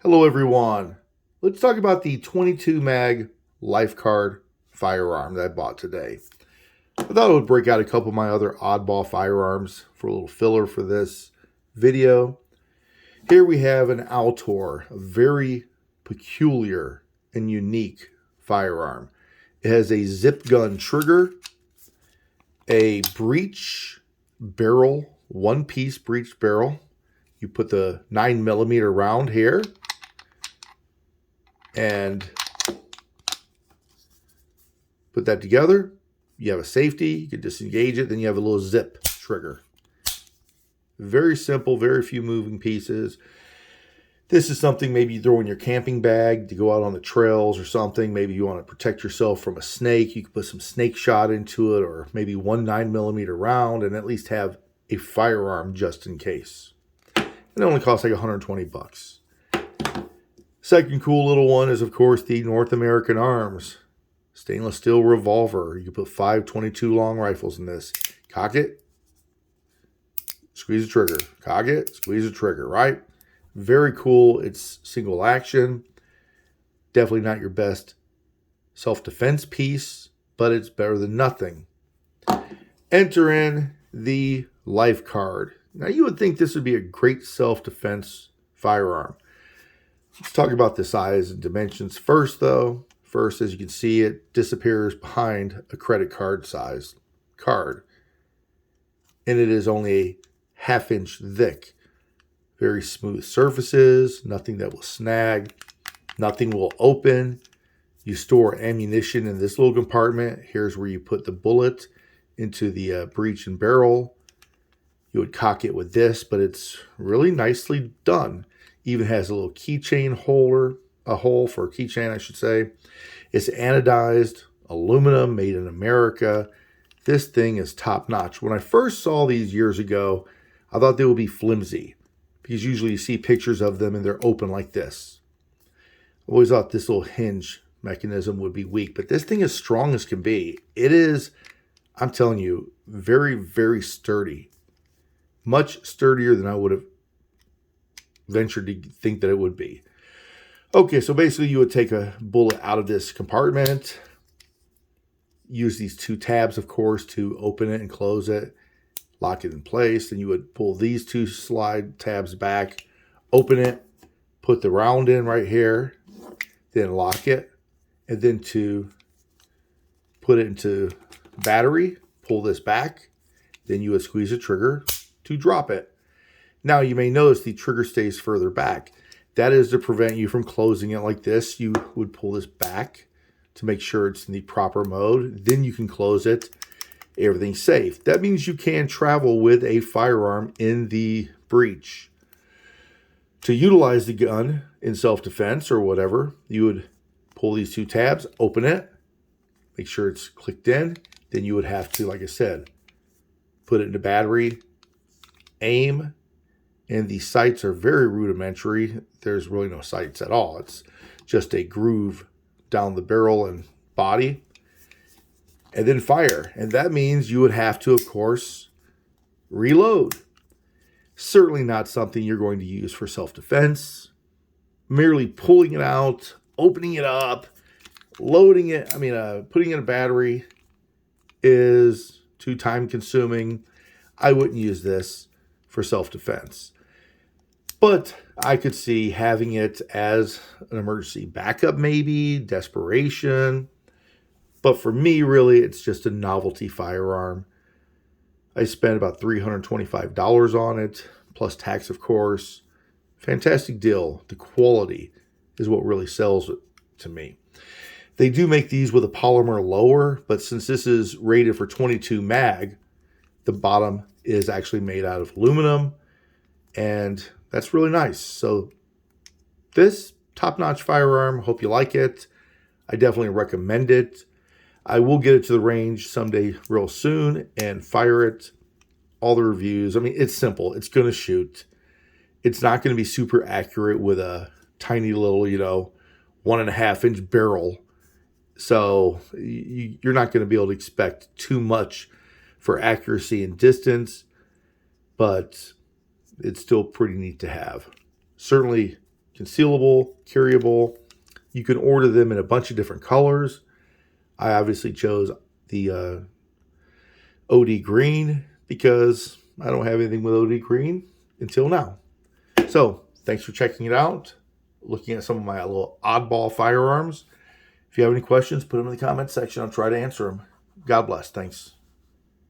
Hello, everyone. Let's talk about the 22 mag LifeCard firearm that I bought today. I thought I would break out a couple of my other oddball firearms for a little filler for this video. Here we have an Altor, a very peculiar and unique firearm. It has a zip gun trigger, a breech barrel, one-piece breech barrel. You put the 9mm round here and put that together. You have a safety, you can disengage it, then you have a little zip trigger. Very simple, very few moving pieces. This is something maybe you throw in your camping bag to go out on the trails or something. Maybe you want to protect yourself from a snake. You can put some snake shot into it, or maybe one 9mm round, and at least have a firearm just in case. It only costs like 120 bucks. Second cool little one is, of course, the North American Arms stainless steel revolver. You can put 5.22 long rifles in this. Cock it, squeeze the trigger. Cock it, squeeze the trigger, right? Very cool. It's single action. Definitely not your best self-defense piece, but it's better than nothing. Enter in the LifeCard. Now, you would think this would be a great self-defense firearm. Let's talk about the size and dimensions first, though. First, as you can see, it disappears behind a credit card size card. And it is only a half-inch thick. Very smooth surfaces, nothing that will snag, nothing will open. You store ammunition in this little compartment. Here's where you put the bullet into the breech and barrel. You would cock it with this, but it's really nicely done. Even has a little keychain holder, a hole for a keychain, I should say. It's anodized aluminum, made in America. This thing is top notch. When I first saw these years ago, I thought they would be flimsy, because usually you see pictures of them and they're open like this. I always thought this little hinge mechanism would be weak, but this thing is strong as can be. It is, I'm telling you, very, very sturdy. Much sturdier than I would have ventured to think that it would be. Okay, so basically you would take a bullet out of this compartment, use these two tabs, of course, to open it and close it, lock it in place. Then you would pull these two slide tabs back, open it, put the round in right here, then lock it, and then to put it into battery, pull this back, then you would squeeze the trigger to drop it. Now, you may notice the trigger stays further back. That is to prevent you from closing it like this. You would pull this back to make sure it's in the proper mode. Then you can close it. Everything's safe. That means you can travel with a firearm in the breech. To utilize the gun in self-defense or whatever, you would pull these two tabs, open it, make sure it's clicked in. Then you would have to, like I said, put it into battery, aim, and the sights are very rudimentary. There's really no sights at all. It's just a groove down the barrel and body, and then fire. And that means you would have to, of course, reload. Certainly not something you're going to use for self-defense. Merely pulling it out, opening it up, loading it, putting in a battery is too time consuming. I wouldn't use this for self-defense. But I could see having it as an emergency backup, maybe, desperation. But for me, really, it's just a novelty firearm. I spent about $325 on it, plus tax, of course. Fantastic deal. The quality is what really sells it to me. They do make these with a polymer lower, but since this is rated for 22 mag, the bottom is actually made out of aluminum, and that's really nice. So this top-notch firearm, hope you like it. I definitely recommend it. I will get it to the range someday real soon and fire it. All the reviews, it's simple. It's going to shoot. It's not going to be super accurate with a tiny little, 1.5-inch barrel. So you're not going to be able to expect too much for accuracy and distance, but it's still pretty neat to have. Certainly concealable, carryable. You can order them in a bunch of different colors. I obviously chose the OD green because I don't have anything with OD green until now. So thanks for checking it out, looking at some of my little oddball firearms. If you have any questions, put them in the comments section. I'll try to answer them. God bless. Thanks.